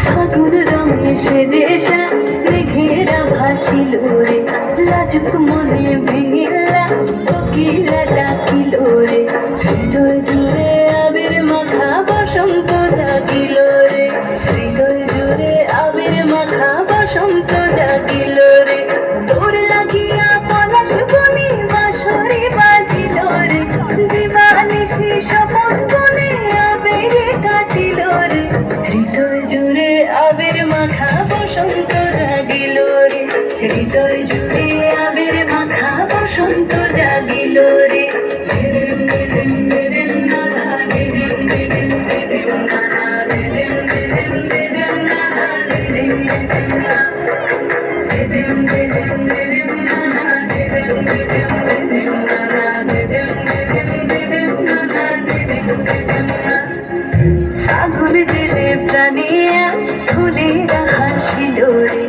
ফাগুন রঙে সেজে সাজ মেঘেরা ভাসিল রে, লাজুক মনে ভেঙিলা কোকিলা ডাকিল রে, হৃদয় জুড়ে আবির মাখা বসন্ত জাগিল রে, হৃদয় জুড়ে আবির মাখা বসন্ত জাগিল রে। তোর লাগিয়া পলাশ বনে বাঁশরি বাজিল রে, দিবানিশি স্বপন বনে আবেগে কাটিল রে, হৃদয় জুড়ে আবির মাখা বসন্ত জাগিল রে, হৃদয় জুড়ে আবির মাখা বসন্ত জাগিল রে। আগুন জেলে প্রাণী আজ ফুলেরা হাসিল রে,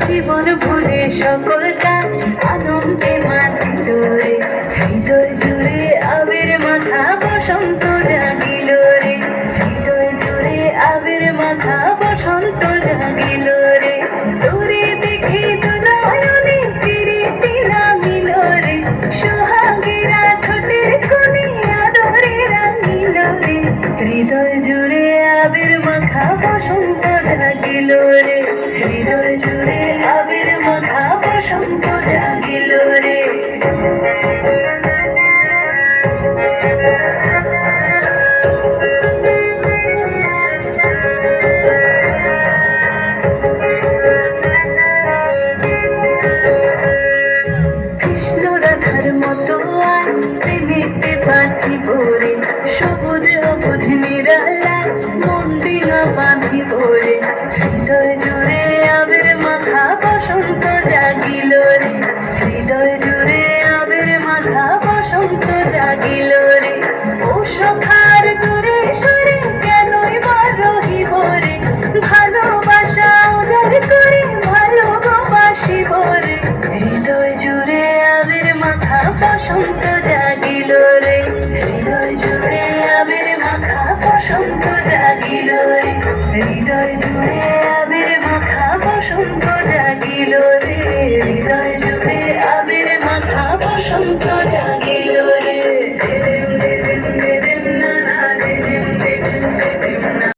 জীবন ভুলে সকল কাজ আনন্দে মাতিল রে, হৃদয় জুড়ে আবির মাখা বসন্ত জাগিল রে, হৃদয় জুড়ে আবির মাখা বসন্ত জাগিল রে। তোরে দেখে তো নয়নে প্রীতি নামিল রে, সোহাগেরা ঠোঁটের কোণে আদরে রাঙিল রে, হৃদয় জুড়ে আবির মাখা বসন্ত জাগিল রে, হৃদয় জুড়ে আবির মাখা বসন্ত জাগিল রে। কৃষ্ণ রাধার মতো আর প্রেমেতে বাঁচিব রে, সবুজ অবুঝ নিরালায় মন্দিরা বাঁধিব রে, হৃদয় জুড়ে আবির মাখা বসন্ত জাগিল রে, হৃদয় জুড়ে আবির মাখা বসন্ত জাগিল রে। ও সখার দূরে সরে কেনই বা রহিব রে, ভালোবাসা উজাড় করে ভালোবাসিব রে, হৃদয় জুড়ে আবির মাখা বসন্ত জাগিল রে, হৃদয় জুড়ে আবির মাখা বসন্ত জাগিল রে, হৃদয় জুড়ে আবির মাখা বসন্ত